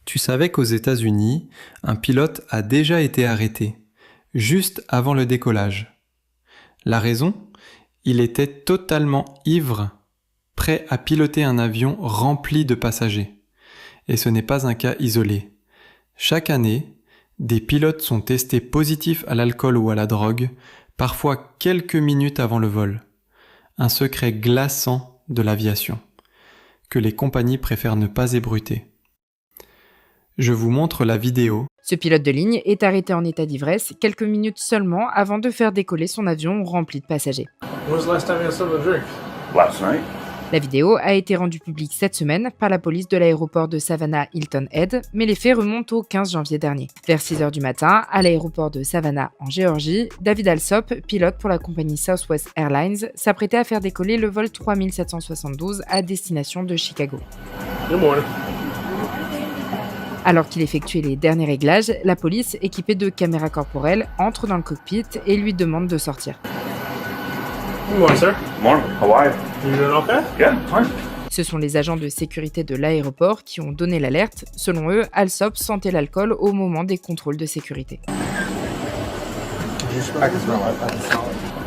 Tu savais qu'aux États-Unis, un pilote a déjà été arrêté, juste avant le décollage. La raison ? Il était totalement ivre, prêt à piloter un avion rempli de passagers. Et ce n'est pas un cas isolé. Chaque année, des pilotes sont testés positifs à l'alcool ou à la drogue, parfois quelques minutes avant le vol. Un secret glaçant de l'aviation, que les compagnies préfèrent ne pas ébruiter. Je vous montre la vidéo. Ce pilote de ligne est arrêté en état d'ivresse quelques minutes seulement avant de faire décoller son avion rempli de passagers. When's the last time you had something to drink? Last night. La vidéo a été rendue publique cette semaine par la police de l'aéroport de Savannah Hilton Head, mais les faits remontent au 15 janvier dernier. Vers 6h du matin, à l'aéroport de Savannah en Géorgie, David Alsop, pilote pour la compagnie Southwest Airlines, s'apprêtait à faire décoller le vol 3772 à destination de Chicago. Good morning. Alors qu'il effectuait les derniers réglages, la police, équipée de caméras corporelles, entre dans le cockpit et lui demande de sortir. Good morning, sir. Morning. How are you? You doing okay? Yeah, fine. Ce sont les agents de sécurité de l'aéroport qui ont donné l'alerte. Selon eux, Alsop sentait l'alcool au moment des contrôles de sécurité.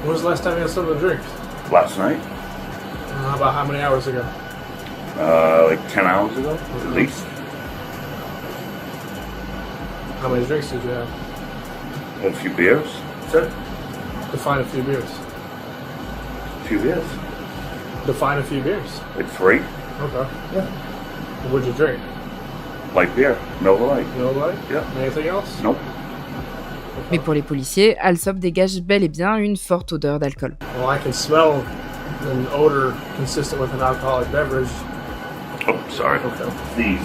When's the last time you had something to drink? Last night. About how many hours ago? Like 10 hours ago, at least. How many drinks did you have? A few beers. That's it. Define a few beers. A few beers. Define a few beers. Like 3. Okay. Yeah. What'd you drink? Light beer. Miller Lite. No light? Yeah. Anything else? Nope. Mais pour les policiers, Alsop dégage bel et bien une forte odeur d'alcool. Well, I can smell an odor consistent with an alcoholic beverage. Oh, sorry. Okay. These.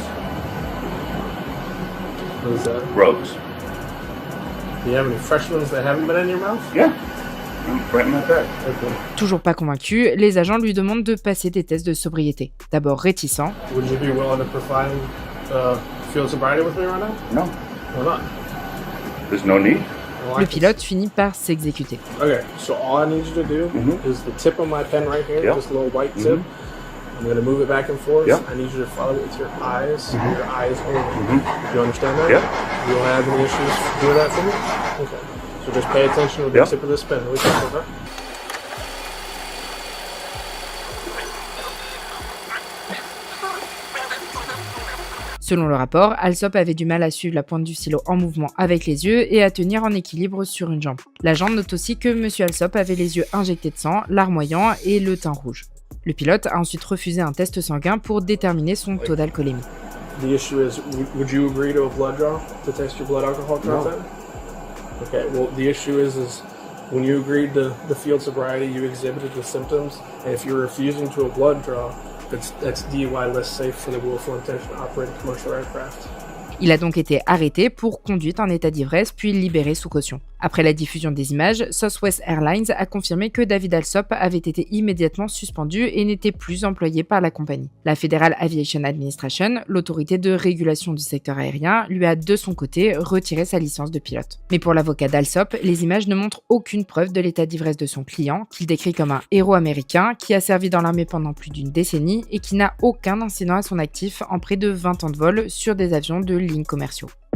What is that? Rose. Do you have any fresh ones that haven't been in your mouth? Yeah. Right in my bag. Okay. Toujours pas convaincu, les agents lui demandent de passer des tests de sobriété. D'abord réticent, Would you be willing to perform field sobriety with me right now? No. Why not? There's no need. Well, I le can- pilote finit par s'exécuter. Okay, so all I need you to do is the tip of my pen right here, Yeah. this little white tip. I'm going to move it back and forth. Yeah. I need you to follow it with your eyes. Your eyes only. You understand that? Yeah. You don't have any issues doing that for me? Okay. So just pay attention to the Yeah. tip of this pen. Really quick, okay? Selon le rapport, Alsop avait du mal à suivre la pointe du stylo en mouvement avec les yeux et à tenir en équilibre sur une jambe. L'agent note aussi que M. Alsop avait les yeux injectés de sang, larmoyant et le teint rouge. Le pilote a ensuite refusé un test sanguin pour déterminer son taux d'alcoolémie. The issue is, would you agree to a blood draw to test your blood alcohol content? Okay, well, the issue is when you agreed to the field sobriety, you exhibited the symptoms, and if you're refusing to a blood draw, that's DUI less safe for the willful intention to operate a commercial aircraft. Il a donc été arrêté pour conduite en état d'ivresse puis libéré sous caution. Après la diffusion des images, Southwest Airlines a confirmé que David Alsop avait été immédiatement suspendu et n'était plus employé par la compagnie. La Federal Aviation Administration, l'autorité de régulation du secteur aérien, lui a de son côté retiré sa licence de pilote. Mais pour l'avocat d'Alsop, les images ne montrent aucune preuve de l'état d'ivresse de son client, qu'il décrit comme un héros américain qui a servi dans l'armée pendant plus d'une décennie et qui n'a aucun incident à son actif en près de 20 ans de vol sur des avions de lignes commerciaux.